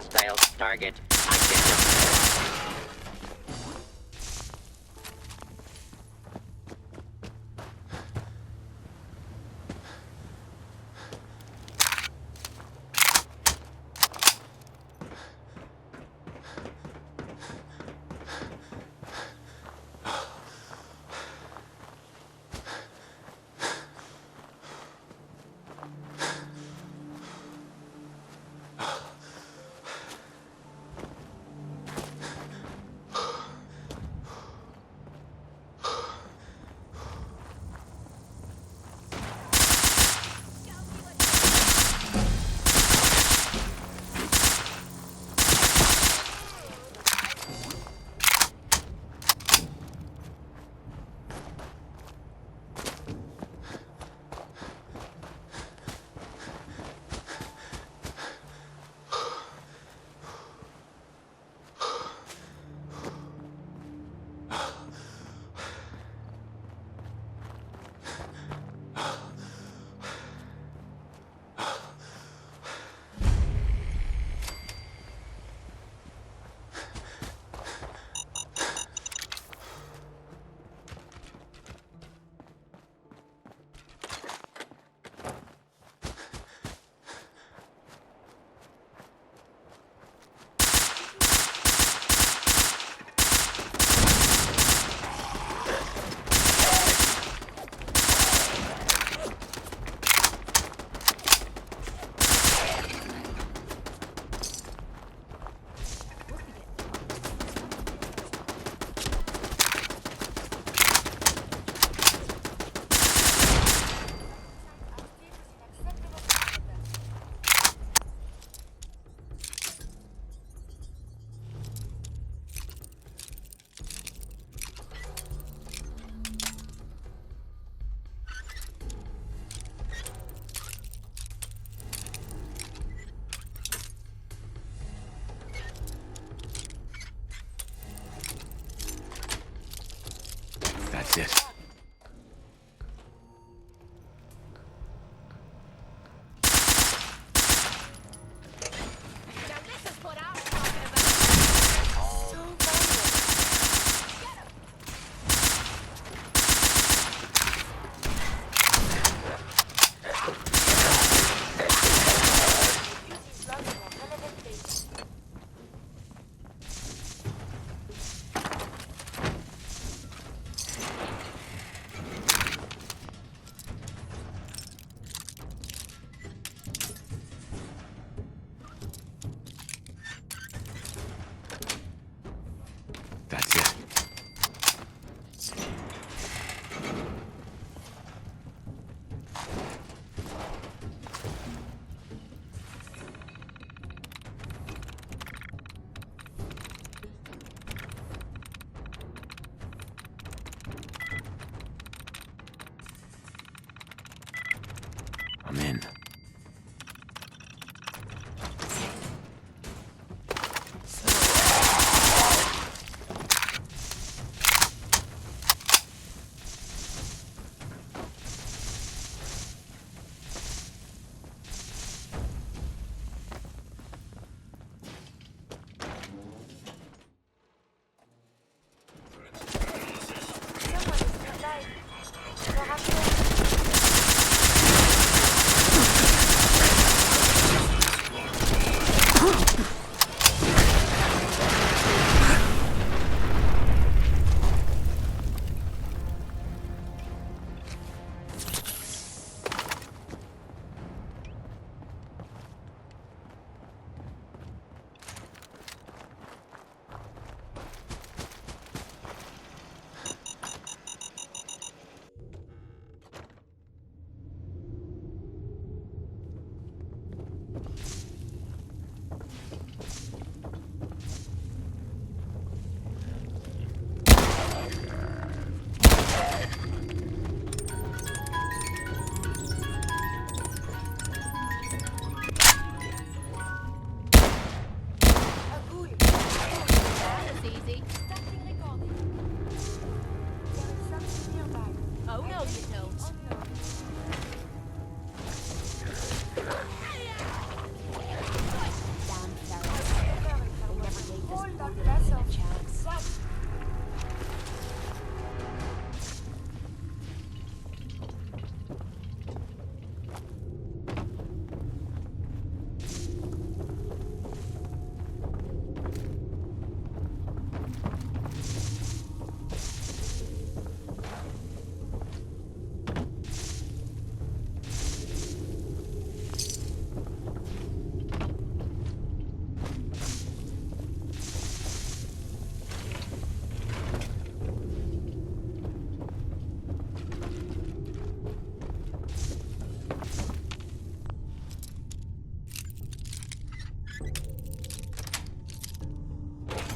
Hostile target identified. That's it.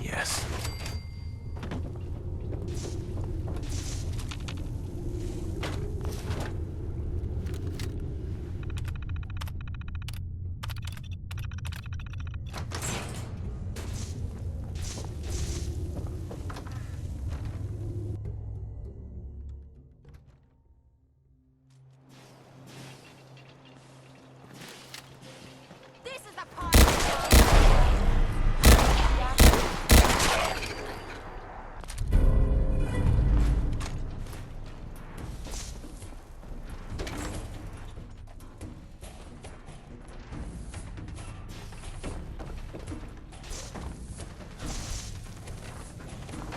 Yes. This is the part.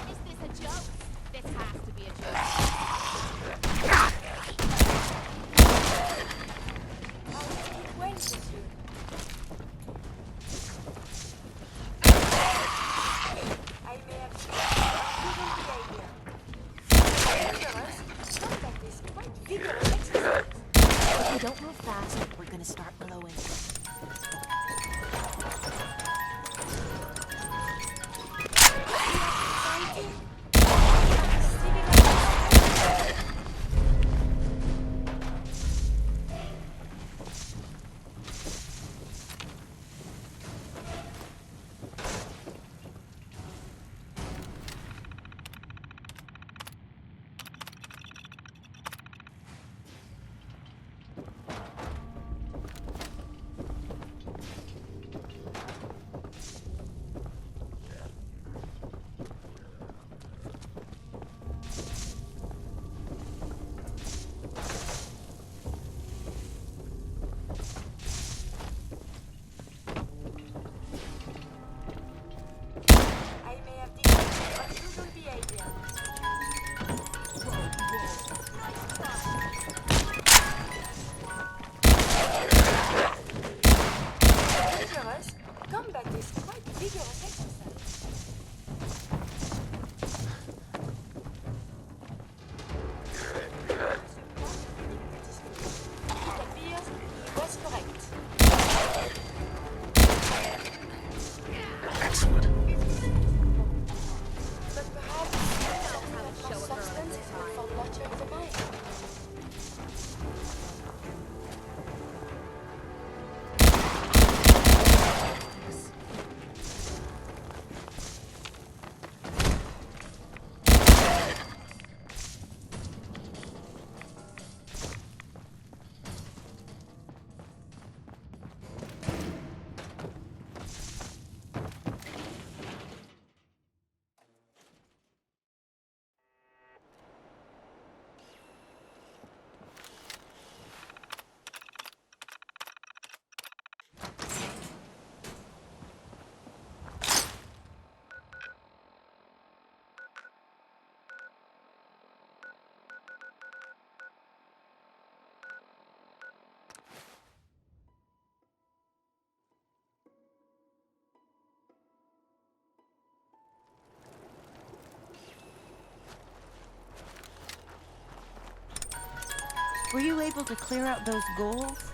Is this a joke? This has to be a joke. When did you? I may have given the idea. Dangerous. Combat is quite vigorous exercise. If we don't move fast, we're gonna start glowing. I may have displayed unusual behavior. Dangerous. Combat is quite vigorous exercise. It appears he was correct. Excellent. But perhaps some substance for nurturing the mind. Were you able to clear out those ghouls?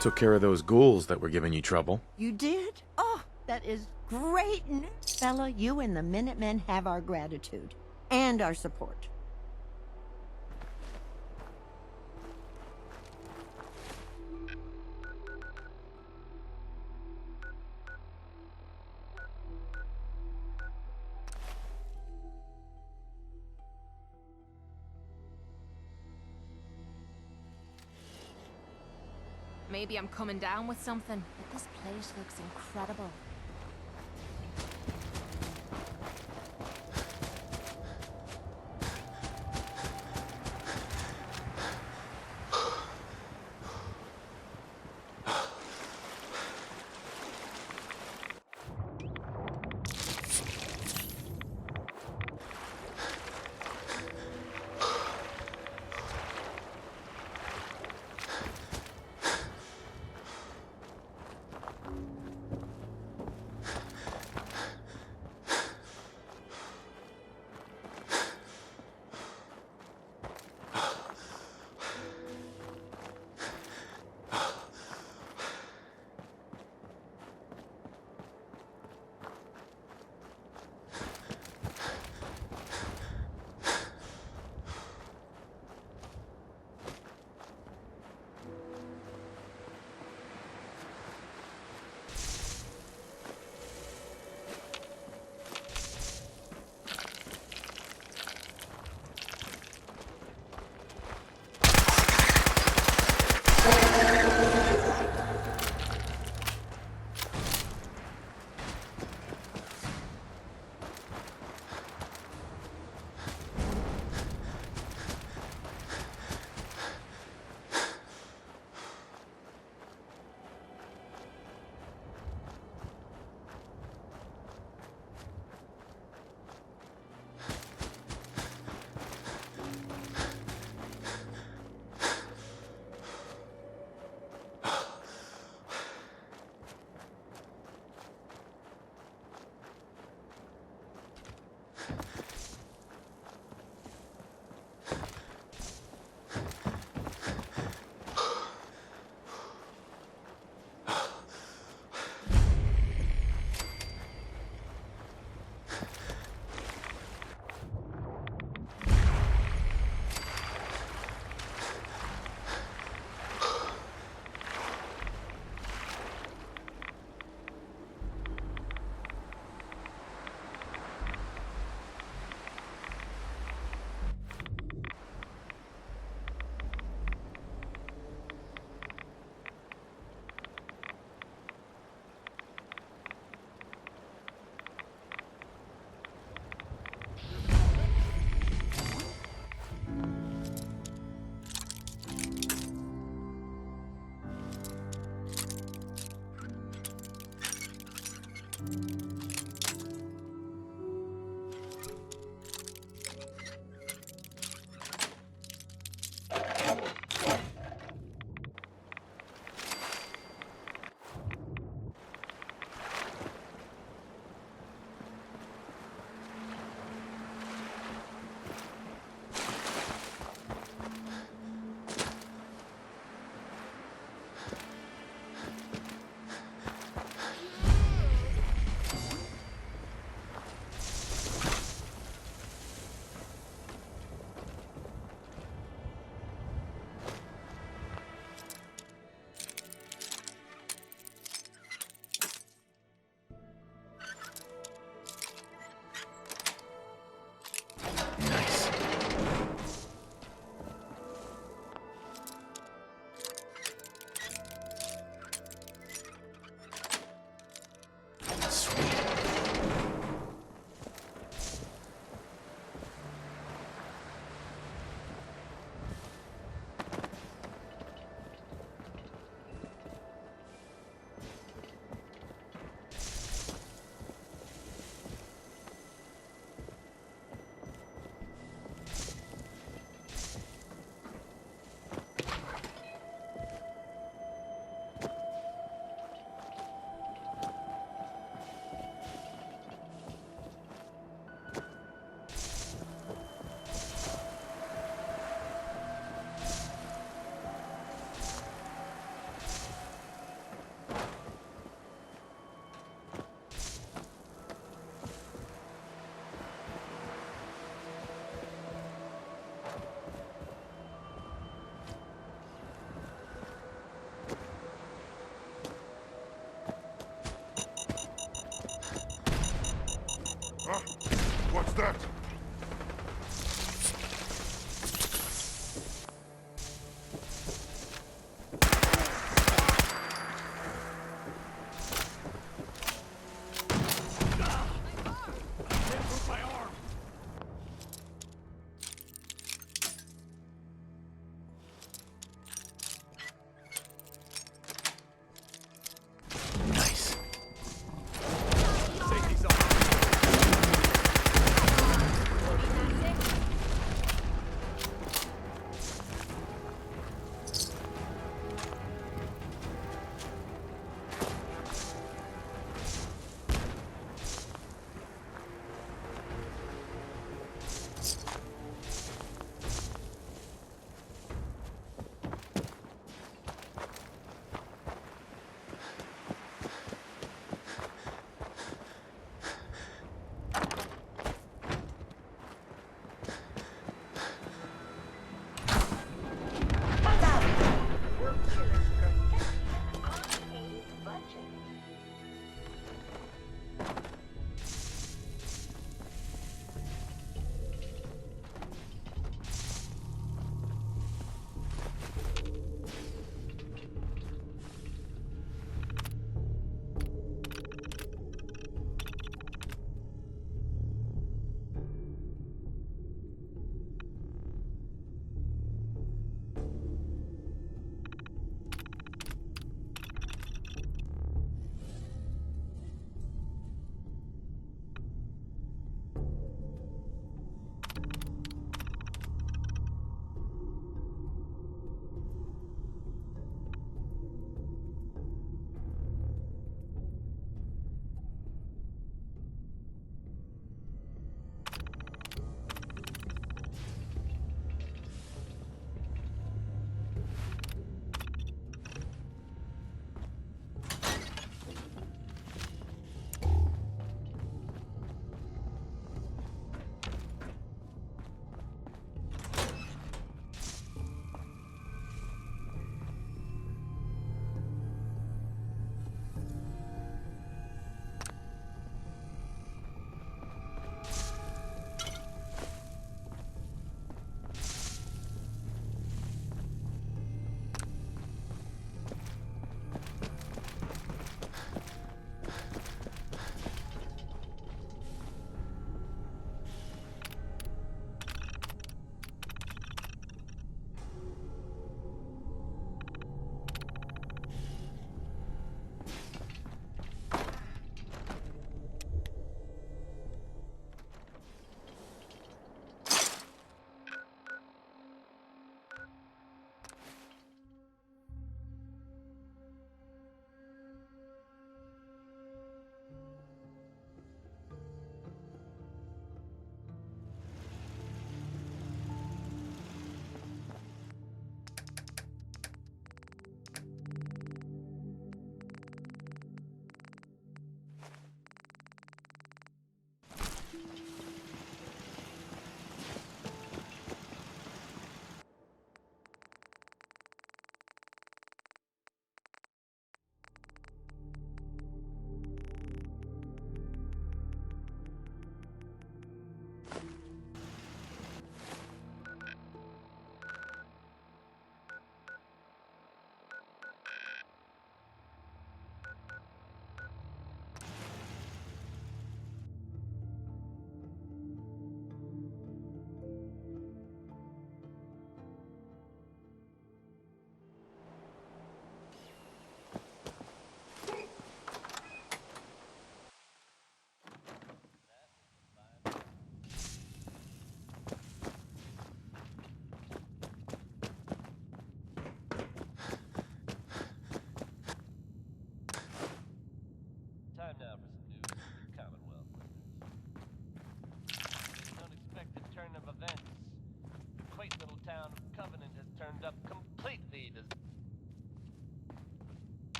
Took care of those ghouls that were giving you trouble. You did? Oh, that is great news. Fella, you and the Minutemen have our gratitude. And our support. Maybe I'm coming down with something, but this place looks incredible.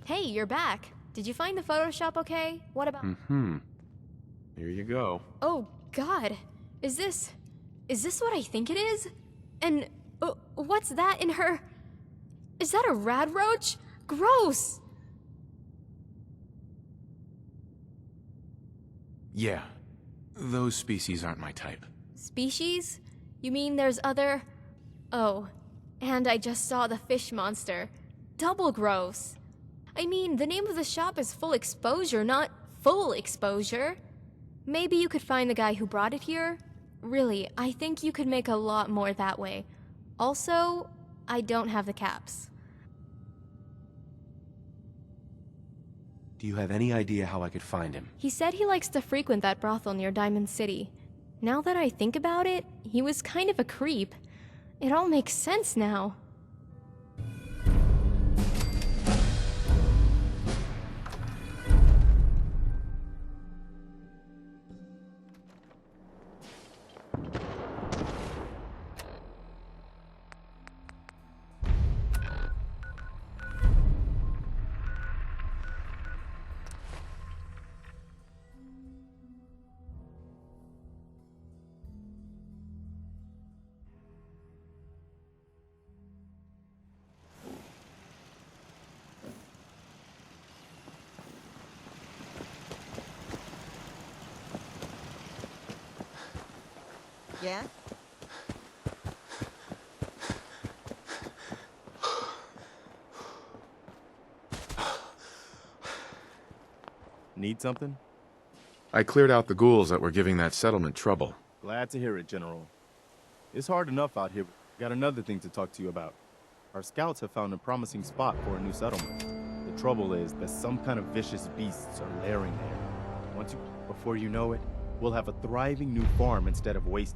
Hey, you're back. Did you find the Photoshop okay? What about... Here you go. Oh, God. Is this what I think it is? And what's that in her... Is that a rad roach? Gross! Yeah. Those species aren't my type. Species? You mean there's other... Oh, and I just saw the fish monster. Double gross. I mean, the name of the shop is Full Exposure, not Full Exposure. Maybe you could find the guy who brought it here? Really, I think you could make a lot more that way. Also, I don't have the caps. Do you have any idea how I could find him? He said he likes to frequent that brothel near Diamond City. Now that I think about it, he was kind of a creep. It all makes sense now. Yeah? Need something? I cleared out the ghouls that were giving that settlement trouble. Glad to hear it, General. It's hard enough out here. Got another thing to talk to you about. Our scouts have found a promising spot for a new settlement. The trouble is that some kind of vicious beasts are lairing there. Before you know it, we'll have a thriving new farm instead of waste.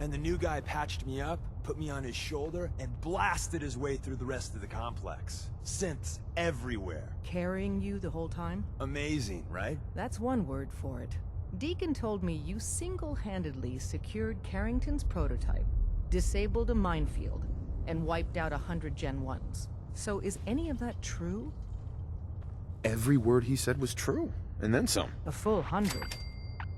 And the new guy patched me up, put me on his shoulder, and blasted his way through the rest of the complex. Synths everywhere. Carrying you the whole time? Amazing, right? That's one word for it. Deacon told me you single-handedly secured Carrington's prototype, disabled a minefield, and wiped out 100 Gen 1s. So is any of that true? Every word he said was true, and then some. A full 100.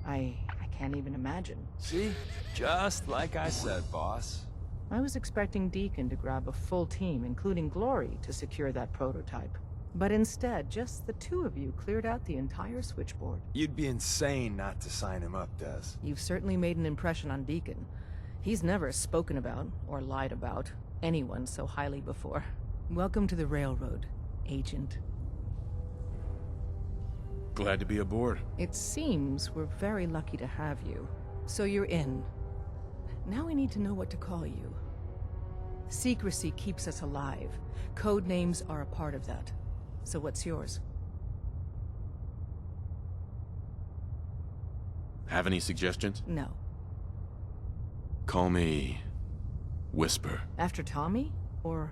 I can't even imagine. See? Just like I said, boss. I was expecting Deacon to grab a full team, including Glory, to secure that prototype. But instead, just the two of you cleared out the entire switchboard. You'd be insane not to sign him up, Des. You've certainly made an impression on Deacon. He's never spoken about, or lied about, anyone so highly before. Welcome to the Railroad, Agent. Glad to be aboard. It seems we're very lucky to have you. So you're in. Now we need to know what to call you. Secrecy keeps us alive. Code names are a part of that. So what's yours? Have any suggestions? No. Call me Whisper. After Tommy? Or...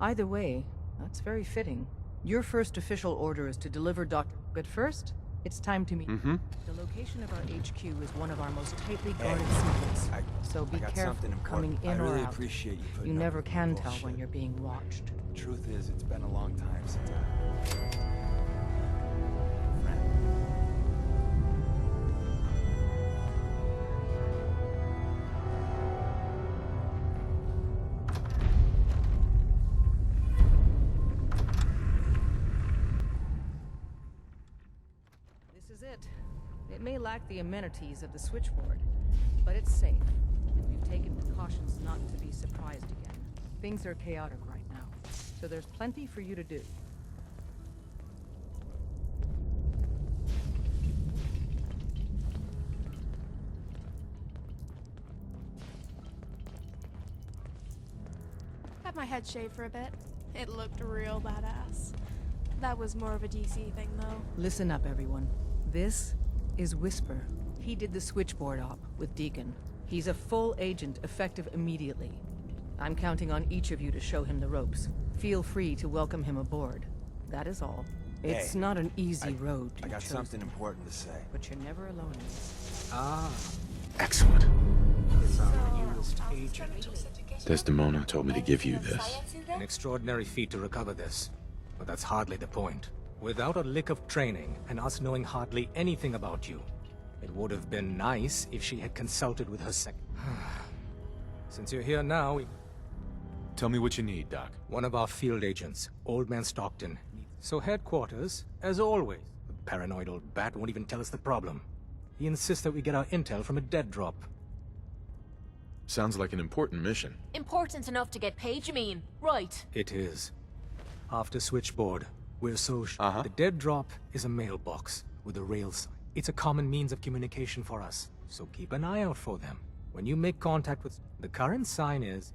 Either way, That's very fitting. Your first official order is to deliver Dr. But first, it's time to meet. Mm-hmm. The location of our HQ is one of our most tightly guarded Hey, secrets. So be I got careful something coming important. in I or really out. appreciate you putting You up never with the can tell bullshit. when you're being watched. The truth is, it's been a long time since I... This is it. It may lack the amenities of the switchboard, but it's safe. We've taken precautions not to be surprised again. Things are chaotic right now, so there's plenty for you to do. Had my head shaved for a bit. It looked real badass. That was more of a DC thing, though. Listen up, everyone. This is Whisper. He did the switchboard op with Deacon. He's a full agent, effective immediately. I'm counting on each of you to show him the ropes. Feel free to welcome him aboard. That is all. It's Hey, not an easy road I you've got chosen, something important to say. but you're never alone in this. Ah, Excellent. it's our newest agent. Desdemona told me to give you this. An extraordinary feat to recover this. But that's hardly the point. Without a lick of training, and us knowing hardly anything about you, it would have been nice if she had consulted with her sec... Since you're here now, Tell me what you need, Doc. one of our field agents, Old Man Stockton. So headquarters, as always, the paranoid old bat won't even tell us the problem. He insists that we get our intel from a dead drop. Sounds like an important mission. Important enough to get paid, you mean? Right. It is. After switchboard, we're so Uh-huh. the dead drop is a mailbox with a rail sign. It's a common means of communication for us, so keep an eye out for them. When you make contact with... The current sign is...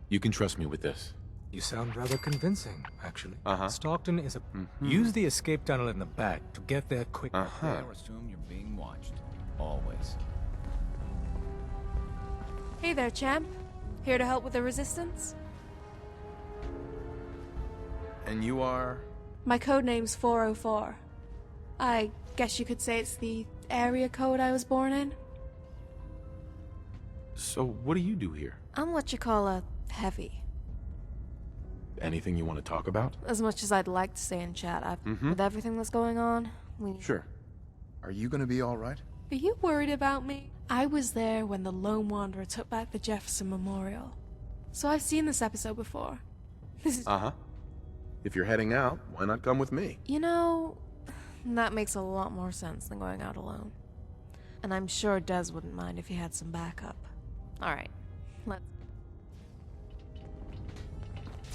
You can trust me with this. You sound rather convincing, actually. Uh-huh. Stockton is a... Use the escape tunnel in the back to get there quick. Uh-huh. Assume you're being watched. Always. Hey there, champ. Here to help with the resistance? And you are? My codename's 404. I guess you could say it's the area code I was born in. So what do you do here? I'm what you call a heavy. Anything you want to talk about? As much as I'd like to stay in chat, with everything that's going on, Sure. Are you gonna be alright? Are you worried about me? I was there when the Lone Wanderer took back the Jefferson Memorial. So I've seen this episode before. This is... Uh-huh. If you're heading out, why not come with me? You know, that makes a lot more sense than going out alone. And I'm sure Des wouldn't mind if he had some backup. Alright, let's...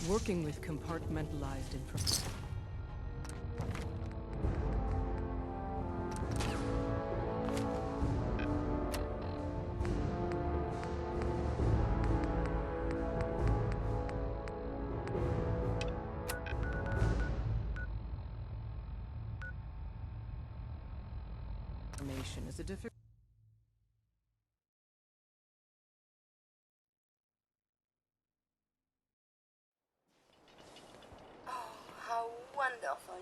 Working with compartmentalized information. Information is a difficult... How wonderful.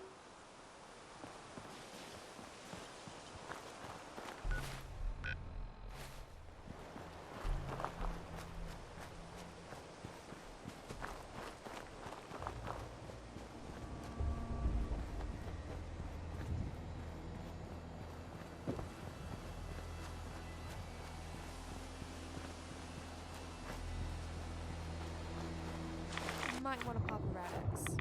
You might want to pop a Radix.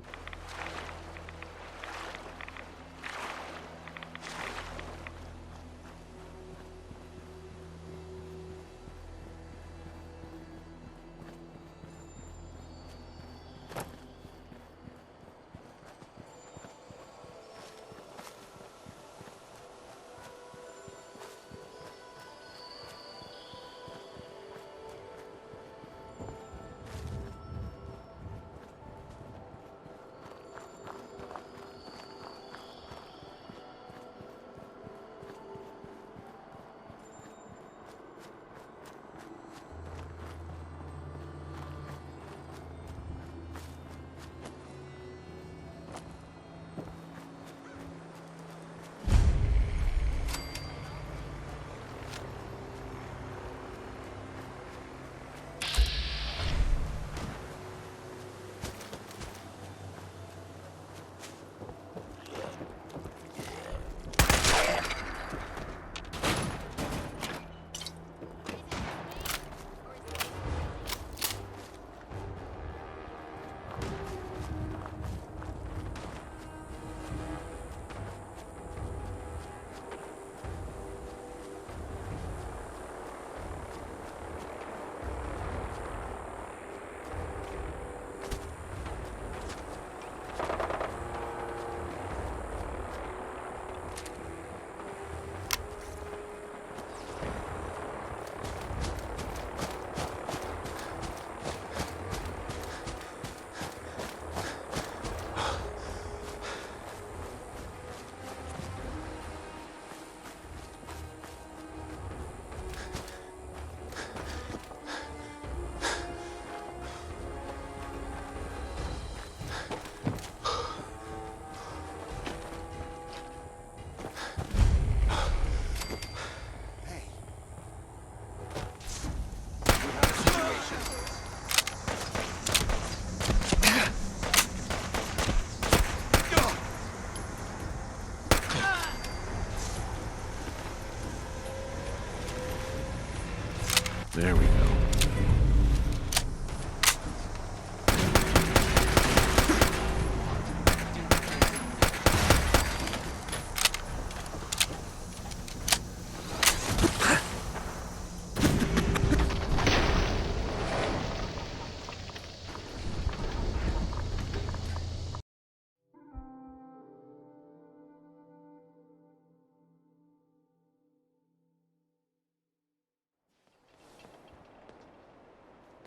There we go.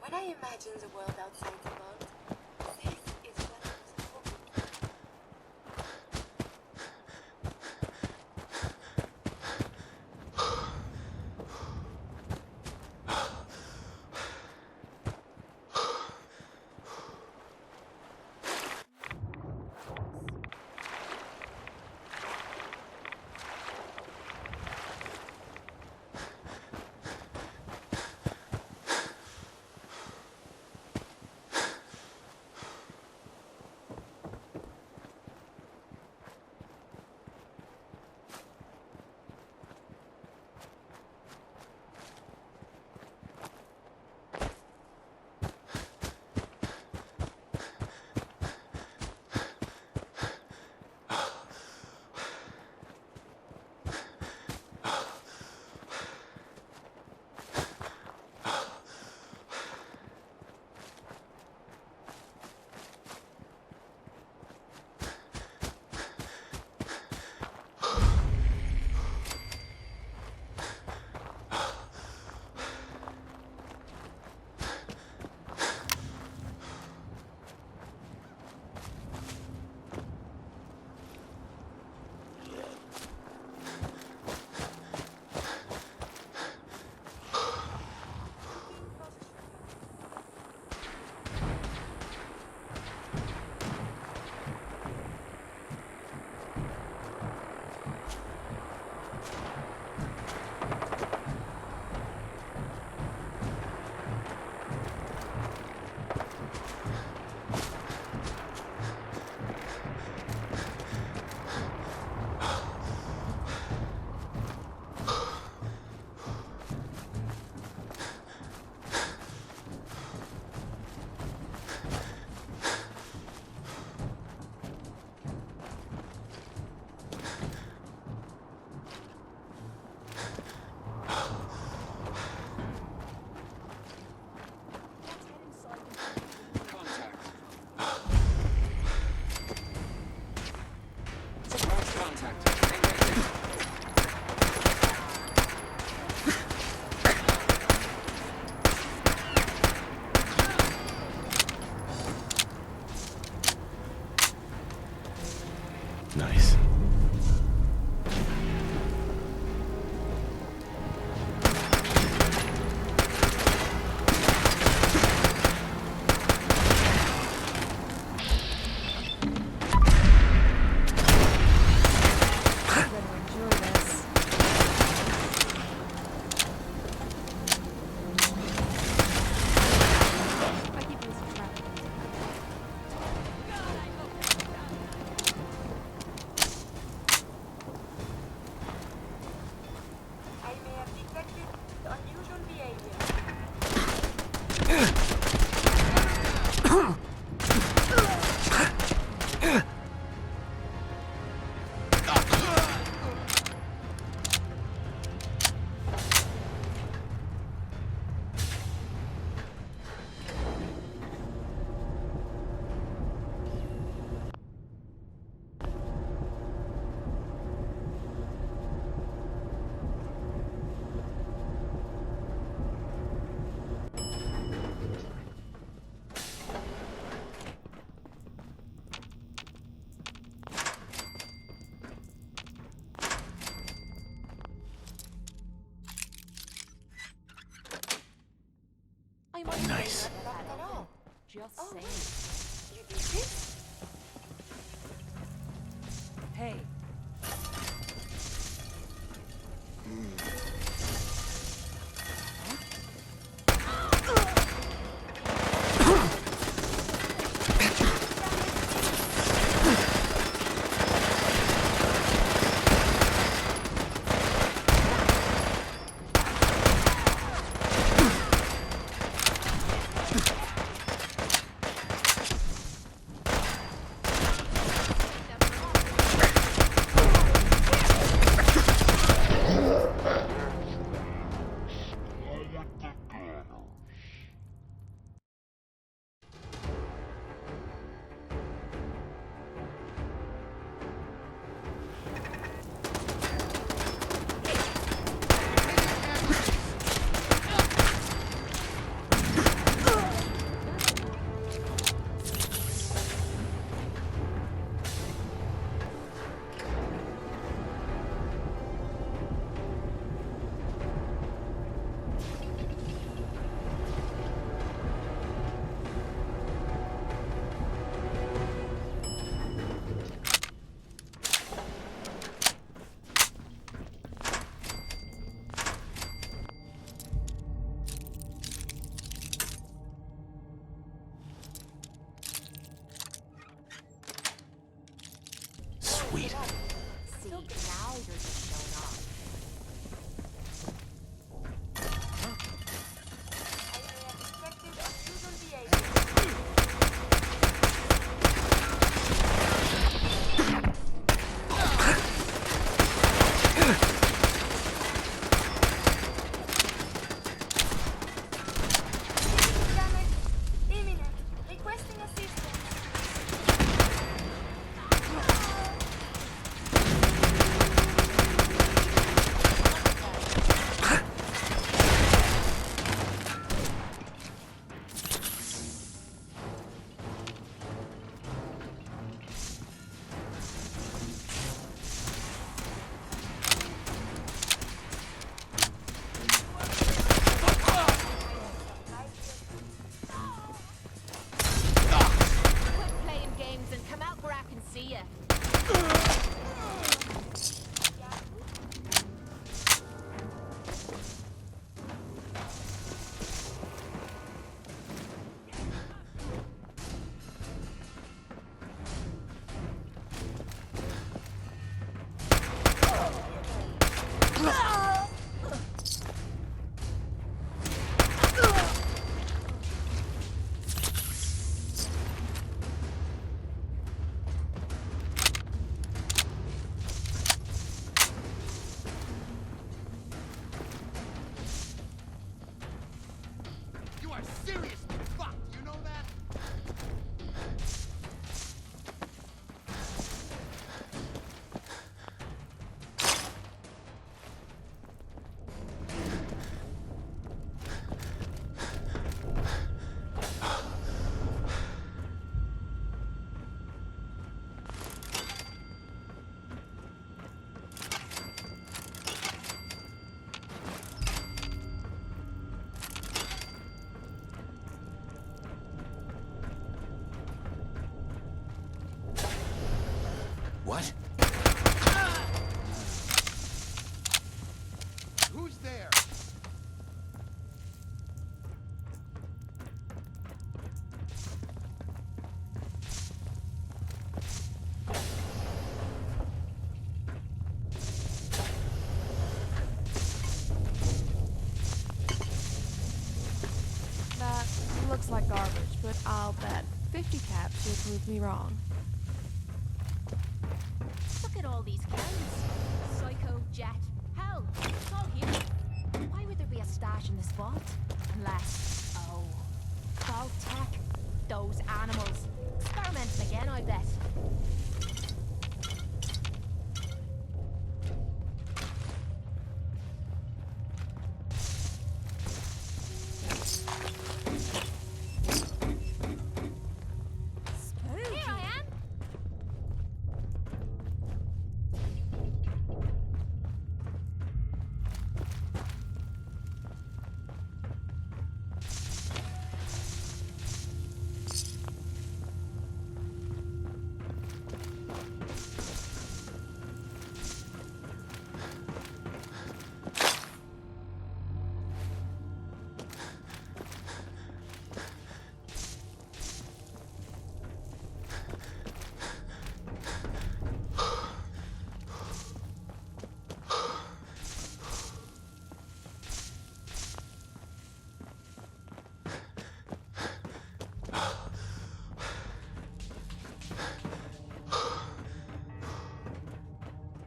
When I imagine the world outside the world, this is what I was hoping. Nice. Nice. Just saying. You did this? Hey. seriously fucked, you know that? What? Who's there? That looks like garbage, but I'll bet 50 caps you'll prove me wrong. Look at all these cans. Psycho, Jet. Hell, it's all here. Why would there be a stash in this vault? Unless, oh, Vault Tech. Those animals. Experimenting again, I bet. Here I am.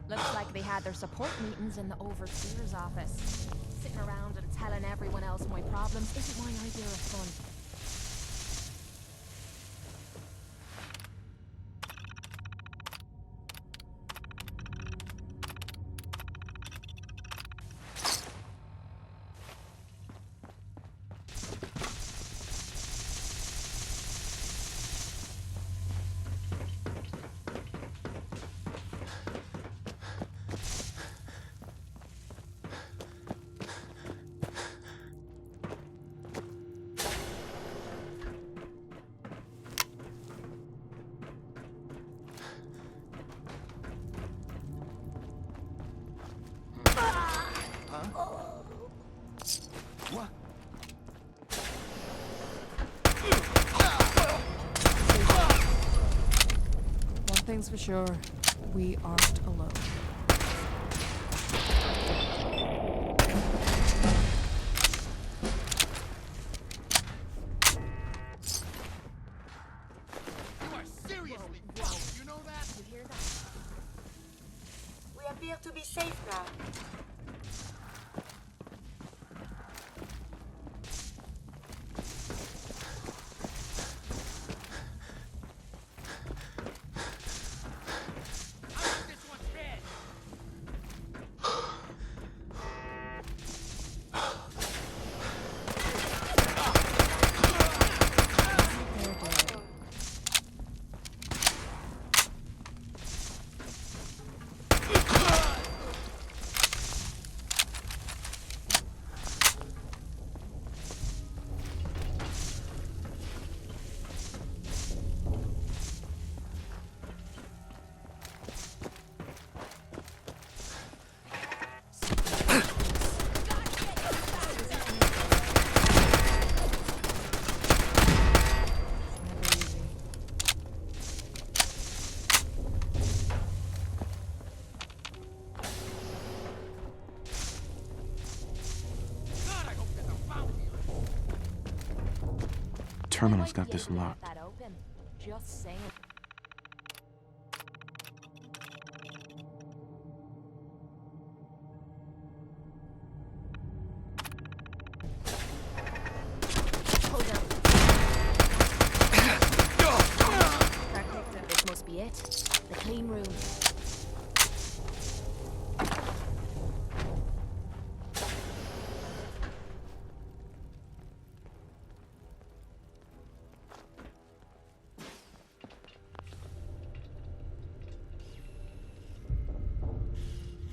Looks like they had their support meetings in the overseer's office. Sitting around and telling everyone else my problems isn't my idea of fun. What? One thing's for sure, we aren't alone. You are seriously fucked, you know that? You hear that? We appear to be safe now. This one's dead. Terminal's got this locked. That open. Just saying. Hold up. be it. The clean room.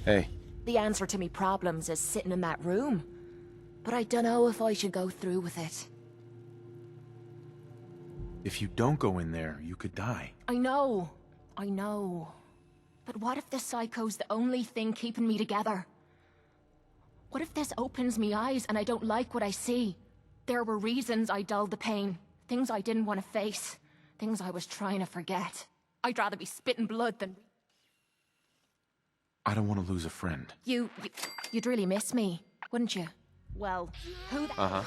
Hey. The answer to me problems is sitting in that room. But I don't know if I should go through with it. If you don't go in there, you could die. I know. But what if the psycho's the only thing keeping me together? What if this opens me eyes and I don't like what I see? There were reasons I dulled the pain. Things I didn't want to face. Things I was trying to forget. I'd rather be spitting blood than... I don't want to lose a friend. You'd really miss me, wouldn't you? Well, who the... Uh-huh.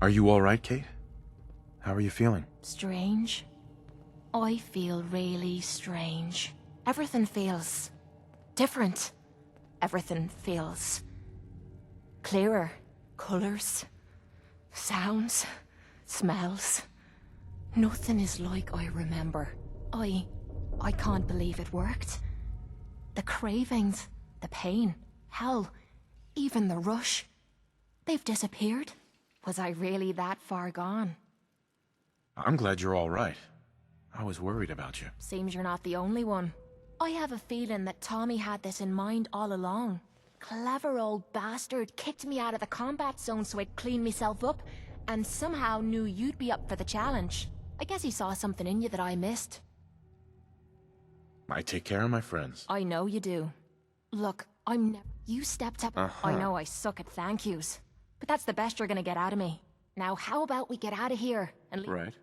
Are you all right, Kate? How are you feeling? Strange. I feel really strange. Everything feels different. Everything feels clearer. Colors, sounds, smells. Nothing is like I remember. I can't believe it worked. The cravings, the pain, hell, even the rush. They've disappeared. Was I really that far gone? I'm glad you're all right. I was worried about you. Seems you're not the only one. I have a feeling that Tommy had this in mind all along. Clever old bastard kicked me out of the combat zone so I'd clean myself up, and somehow knew you'd be up for the challenge. I guess he saw something in you that I missed. I take care of my friends. I know you do. Look, I'm never... You stepped up. I know I suck at thank yous. But that's the best you're gonna get out of me. Now, how about we get out of here and leave? Right.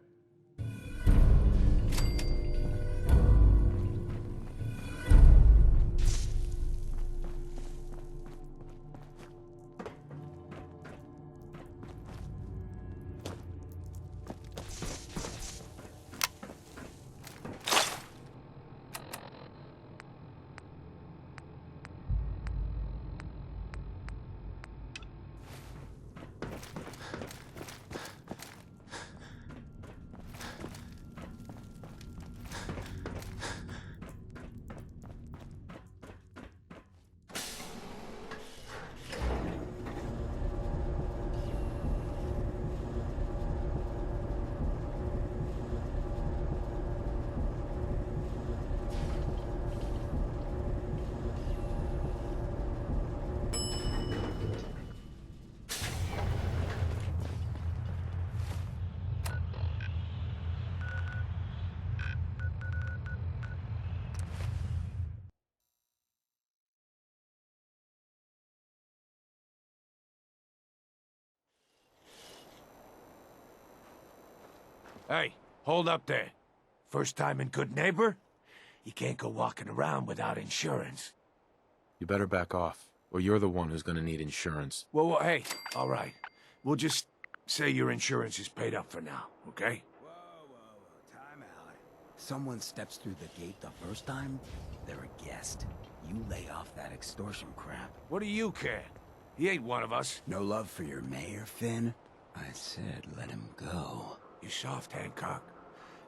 Hey, hold up there. First time in Good Neighbor? You can't go walking around without insurance. You better back off, or you're the one who's gonna need insurance. Well, hey, all right. We'll just say your insurance is paid up for now, okay? Whoa, time out. Someone steps through the gate the first time, they're a guest. You lay off that extortion crap. What do you care? He ain't one of us. No love for your mayor, Finn? I said let him go. You soft, Hancock.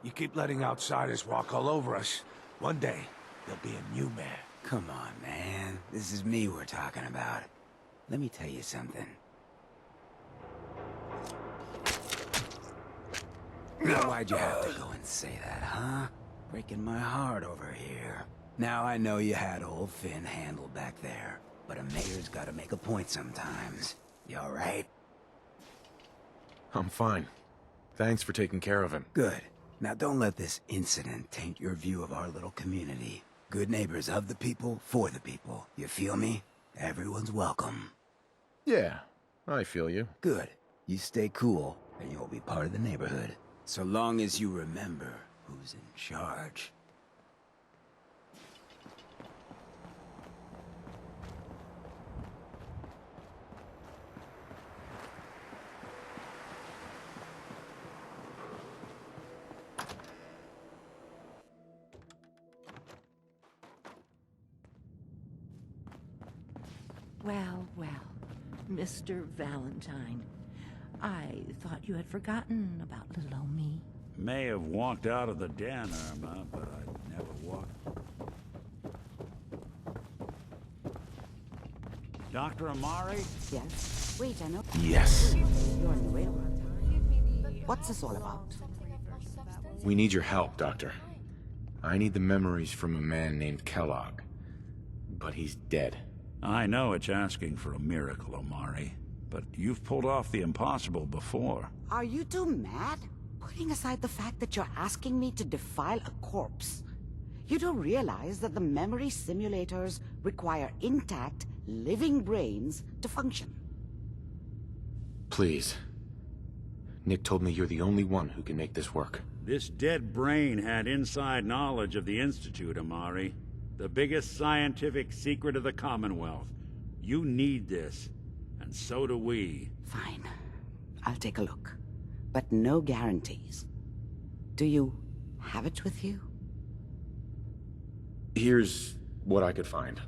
You keep letting outsiders walk all over us. One day, there'll be a new man. Come on, man. This is me we're talking about. Let me tell you something. Now, why'd you have to go and say that, huh? Breaking my heart over here. Now I know you had old Finn handled back there, but a mayor's gotta make a point sometimes. You alright? I'm fine. Thanks for taking care of him. Good. Now don't let this incident taint your view of our little community. Good neighbors of the people, for the people. You feel me? Everyone's welcome. Yeah, I feel you. Good. You stay cool, and you'll be part of the neighborhood. So long as you remember who's in charge. Well, well, Mr. Valentine. I thought you had forgotten about little old me. May have walked out of the den, Irma, but I never walked. Dr. Amari? Yes. Wait, I know. Yes. You're in the railroad. What's this all about? We need your help, Doctor. I need the memories from a man named Kellogg. But he's dead. I know it's asking for a miracle, Amari, but you've pulled off the impossible before. Are you two mad? Putting aside the fact that you're asking me to defile a corpse, you don't realize that the memory simulators require intact, living brains to function. Please. Nick told me you're the only one who can make this work. This dead brain had inside knowledge of the Institute, Amari. The biggest scientific secret of the Commonwealth. You need this, and so do we. Fine. I'll take a look. But no guarantees. Do you have it with you? Here's what I could find.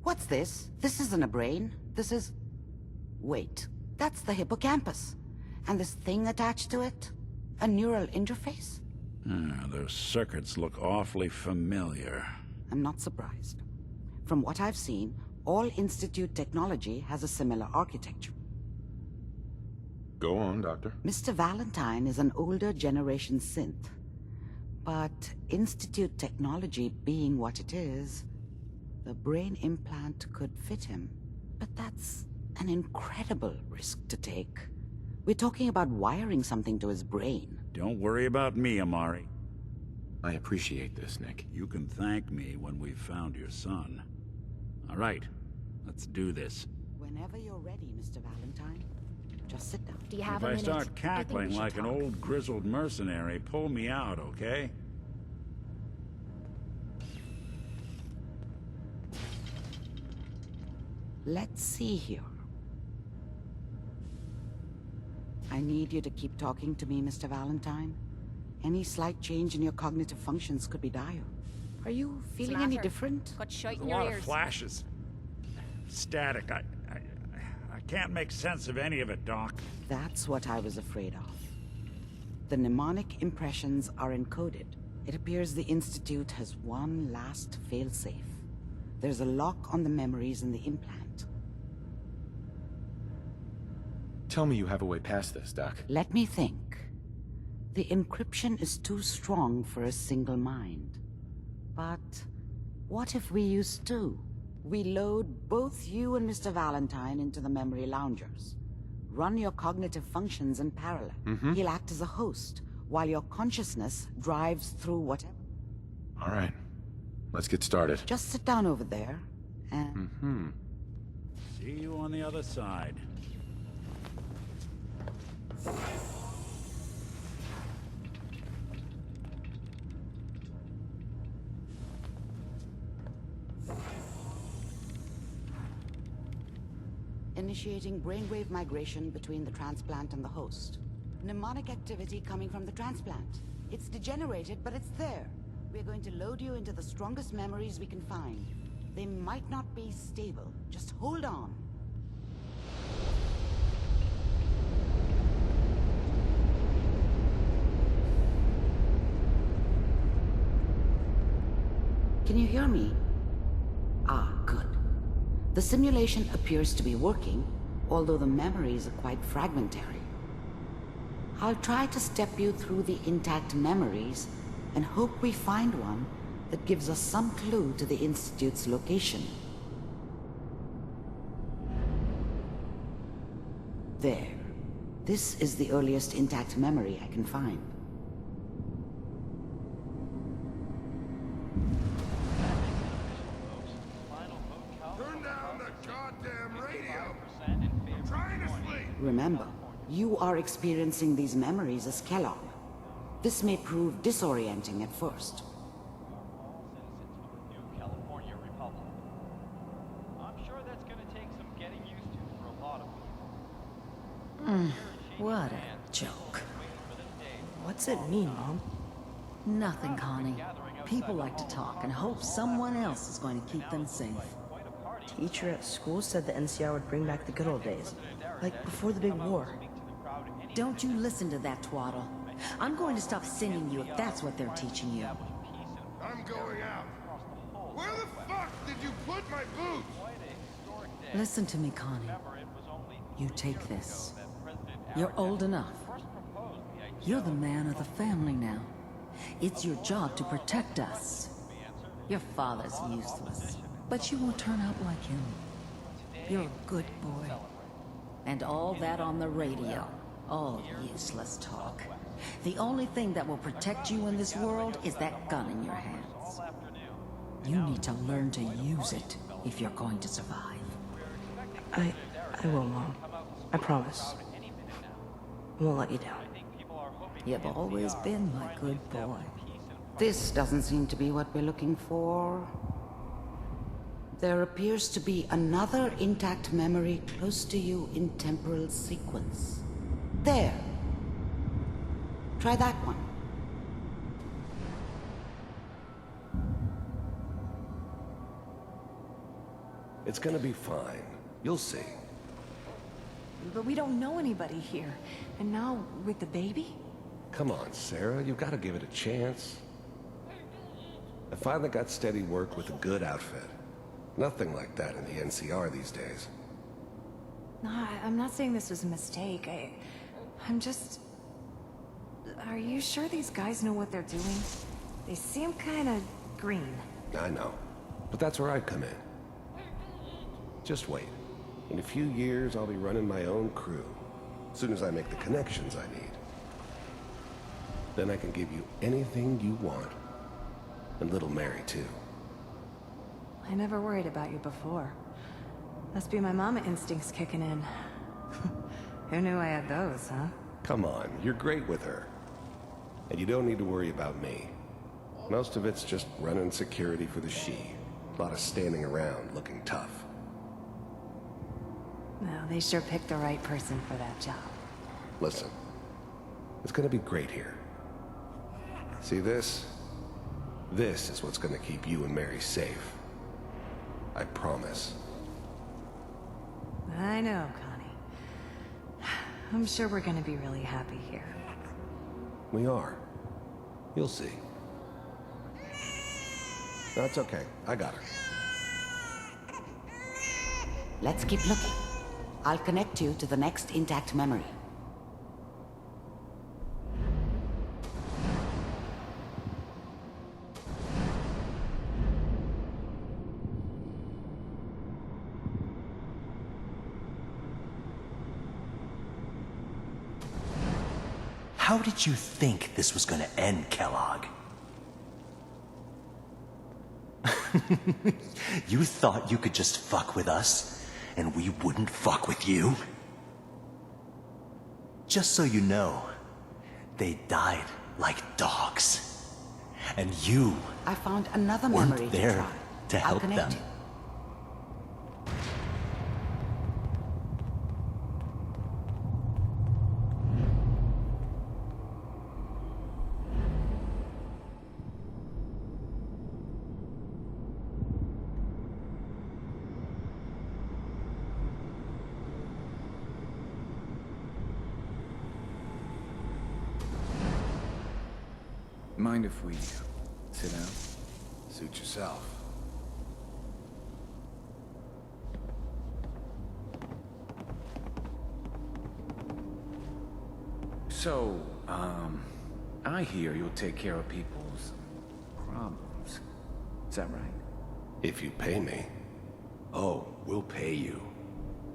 What's this? This isn't a brain. This is... Wait. That's the hippocampus. And this thing attached to it? A neural interface? Those circuits look awfully familiar. I'm not surprised. From what I've seen, all Institute technology has a similar architecture. Go on, Doctor. Mr. Valentine is an older generation synth. But Institute technology being what it is, the brain implant could fit him. But that's an incredible risk to take. We're talking about wiring something to his brain. Don't worry about me, Amari. I appreciate this, Nick. You can thank me when we've found your son. All right, let's do this. Whenever you're ready, Mr. Valentine. Just sit down. Do you have if a I minute? start cackling like an talk. old grizzled mercenary, pull me out, okay? Let's see here. I need you to keep talking to me, Mr. Valentine. Any slight change in your cognitive functions could be dire. Are you feeling any different? Got shite There's in a your lot ears. of flashes. Static. I can't make sense of any of it, Doc. That's what I was afraid of. The mnemonic impressions are encoded. It appears the Institute has one last failsafe. There's a lock on the memories in the implant. Tell me you have a way past this, Doc. Let me think. The encryption is too strong for a single mind. But what if we use two? We load both you and Mr. Valentine into the memory loungers. Run your cognitive functions in parallel. He'll act as a host, while your consciousness drives through whatever. All right. Let's get started. Just sit down over there, and... See you on the other side. Initiating brainwave migration between the transplant and the host. Mnemonic activity coming from the transplant. It's degenerated, but it's there. We're going to load you into the strongest memories we can find. They might not be stable. Just hold on. Can you hear me? Ah, good. The simulation appears to be working, although the memories are quite fragmentary. I'll try to step you through the intact memories and hope we find one that gives us some clue to the Institute's location. There. This is the earliest intact memory I can find. Turn down the goddamn radio! I'm trying to sleep! Remember, you are experiencing these memories as Kellogg. This may prove disorienting at first. What a joke. What's it mean, Mom? Nothing, Connie. People like to talk and hope someone else is going to keep them safe. Teacher at school said the NCR would bring back the good old days. Like before the big war. Don't you listen to that twaddle. I'm going to stop singing you if that's what they're teaching you. I'm going out. Where the fuck did you put my boots? Listen to me, Connie. You take this. You're old enough. You're the man of the family now. It's your job to protect us. Your father's useless, but you won't turn out like him. You're a good boy. And all that on the radio. All useless talk. The only thing that will protect you in this world is that gun in your hands. You need to learn to use it if you're going to survive. I will, Mom. I promise. I won't let you down. You've always been my good boy. This doesn't seem to be what we're looking for. There appears to be another intact memory close to you in temporal sequence. There. Try that one. It's gonna be fine. You'll see. But we don't know anybody here. And now, with the baby? Come on, Sarah, you've got to give it a chance. I finally got steady work with a good outfit. Nothing like that in the NCR these days. No, I'm not saying this was a mistake. I'm just... Are you sure these guys know what they're doing? They seem kinda green. I know, but that's where I come in. Just wait. In a few years, I'll be running my own crew. As soon as I make the connections I need. Then I can give you anything you want. And little Mary, too. I never worried about you before. Must be my mama instincts kicking in. Who knew I had those, huh? Come on, you're great with her. And you don't need to worry about me. Most of it's just running security for the she. A lot of standing around looking tough. No, they sure picked the right person for that job. Listen, it's gonna be great here. See this? This is what's gonna keep you and Mary safe. I promise. I know, Connie. I'm sure we're gonna be really happy here. We are. You'll see. That's okay. I got her. Let's keep looking. I'll connect you to the next intact memory. How did you think this was gonna end, Kellogg? You thought you could just fuck with us, and we wouldn't fuck with you? Just so you know, they died like dogs. And you I found another memory weren't there to I'll help connect them. you. Mind if we sit down? Suit yourself. So, I hear you'll take care of people's problems. Is that right? If you pay me. Oh, we'll pay you.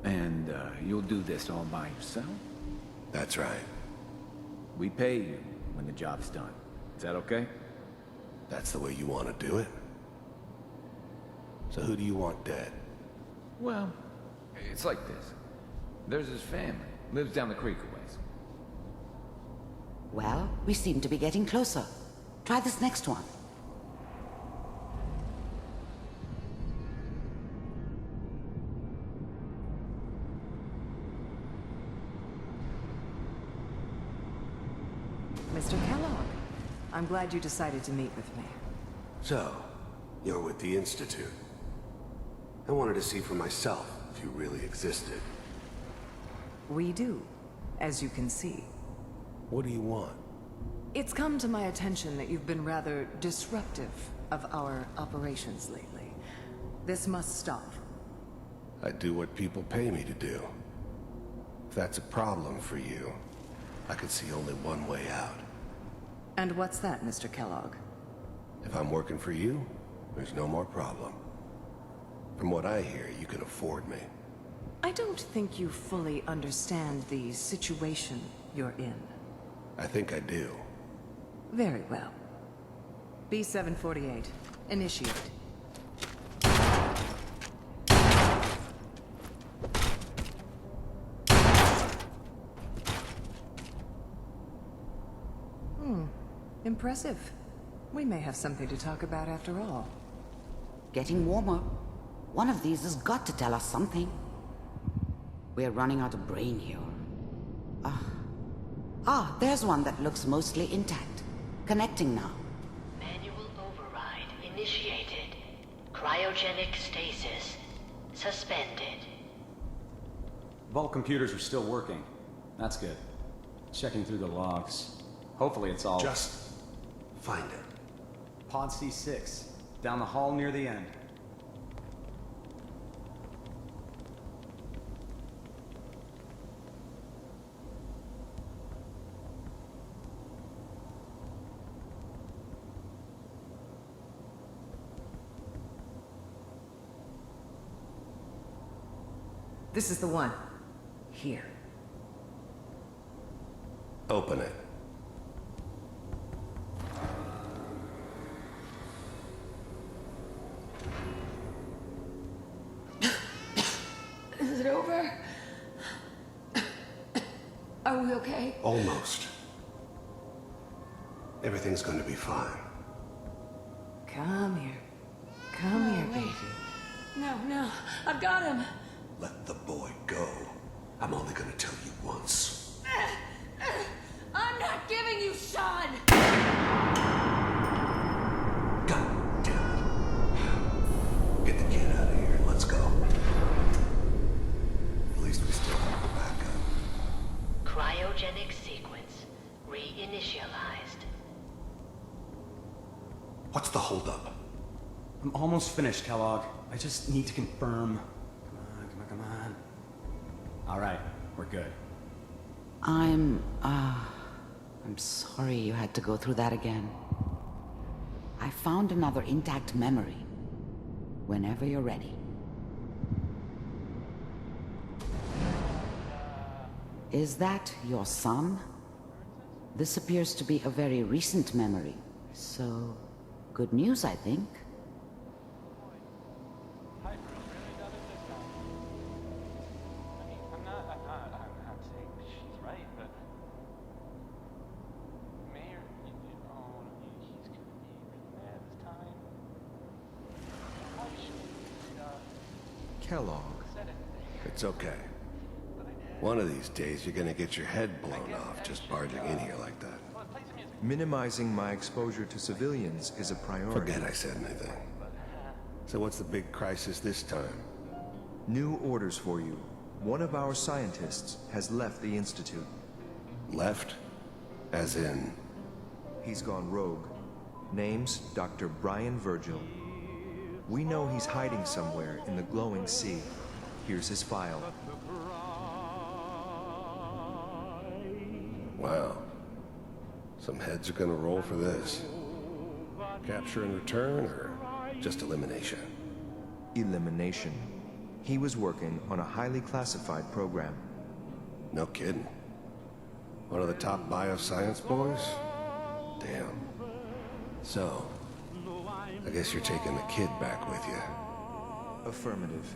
And, you'll do this all by yourself? That's right. We pay you when the job's done. Is that okay? That's the way you want to do it? So who do you want dead? Well, it's like this. There's his family. Lives down the creek a ways. Well, we seem to be getting closer. Try this next one. Mr. Kellogg, I'm glad you decided to meet with me. So, you're with the Institute. I wanted to see for myself if you really existed. We do, as you can see. What do you want? It's come to my attention that you've been rather disruptive of our operations lately. This must stop. I do what people pay me to do. If that's a problem for you, I could see only one way out. And what's that, Mr. Kellogg? If I'm working for you, there's no more problem. From what I hear, you can afford me. I don't think you fully understand the situation you're in. I think I do. Very well. B-748, initiate. Impressive. We may have something to talk about after all. Getting warmer. One of these has got to tell us something. We're running out of brain here. There's one that looks mostly intact. Connecting now. Manual override initiated. Cryogenic stasis suspended. Vault computers are still working. That's good. Checking through the logs. Hopefully it's all... Just find it. Pod C6. Down the hall near the end. This is the one. Here. Open it. Is it over? Are we okay? Almost. Everything's going to be fine. Come here. Come here, baby. No, I've got him. Let the boy go. I'm only going to tell you once. I'm not giving you Sean! God damn it. Get the kid out of here. Let's go. At least we still have the backup. Cryogenic sequence reinitialized. What's the holdup? I'm almost finished, Kellogg. I just need to confirm. Come on. All right, we're good. I'm sorry you had to go through that again. I found another intact memory. Whenever you're ready. Is that your son? This appears to be a very recent memory, so good news, I think. Kellogg. It's okay. One of these days, you're gonna get your head blown off just barging in here like that. Minimizing my exposure to civilians is a priority. Forget I said anything. So what's the big crisis this time? New orders for you. One of our scientists has left the Institute. Left? As in? He's gone rogue. Name's Dr. Brian Virgil. We know he's hiding somewhere in the glowing sea. Here's his file. Wow. Some heads are gonna roll for this. Capture and return, or just elimination? Elimination. He was working on a highly classified program. No kidding. One of the top bioscience boys? Damn. So, I guess you're taking the kid back with you. Affirmative.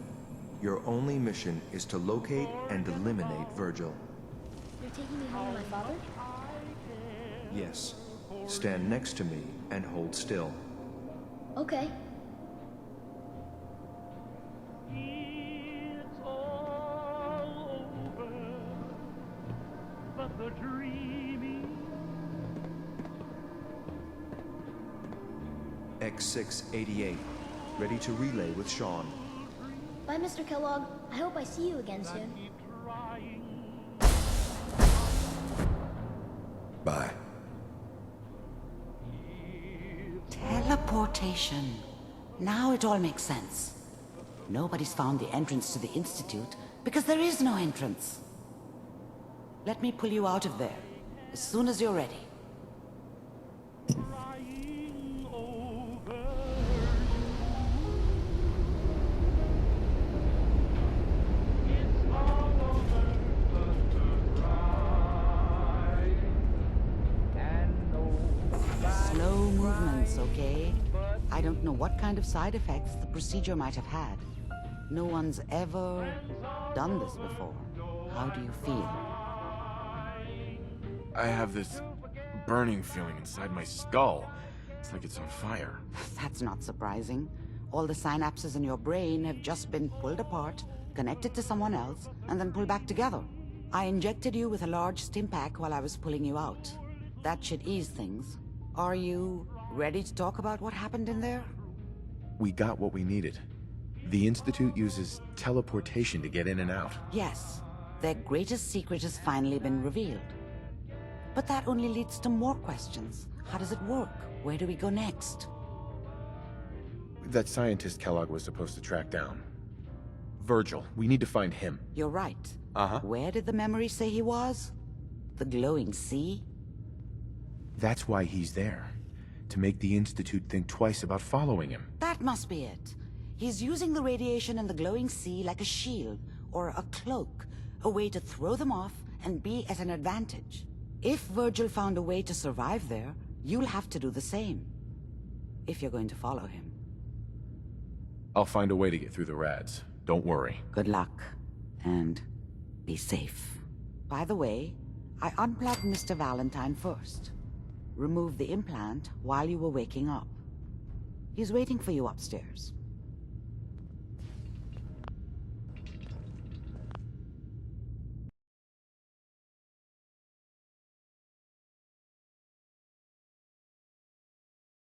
Your only mission is to locate and eliminate Virgil. You're taking me home with my father? Yes. Stand next to me and hold still. Okay. X688, ready to relay with Sean. Bye, Mr. Kellogg. I hope I see you again soon. Bye. Teleportation. Now it all makes sense. Nobody's found the entrance to the Institute because there is no entrance. Let me pull you out of there as soon as you're ready. Slow movements, okay? I don't know what kind of side effects the procedure might have had. No one's ever done this before. How do you feel? I have this burning feeling inside my skull. It's like it's on fire. That's not surprising. All the synapses in your brain have just been pulled apart, connected to someone else, and then pulled back together. I injected you with a large stim pack while I was pulling you out. That should ease things. Are you ready to talk about what happened in there? We got what we needed. The Institute uses teleportation to get in and out. Yes. Their greatest secret has finally been revealed. But that only leads to more questions. How does it work? Where do we go next? That scientist Kellogg was supposed to track down. Virgil, we need to find him. You're right. Uh-huh. Where did the memory say he was? The glowing sea? That's why he's there. To make the Institute think twice about following him. That must be it. He's using the radiation in the glowing sea like a shield or a cloak, a way to throw them off and be at an advantage. If Virgil found a way to survive there, you'll have to do the same. If you're going to follow him. I'll find a way to get through the rads. Don't worry. Good luck. And be safe. By the way, I unplugged Mr. Valentine first. Removed the implant while you were waking up. He's waiting for you upstairs.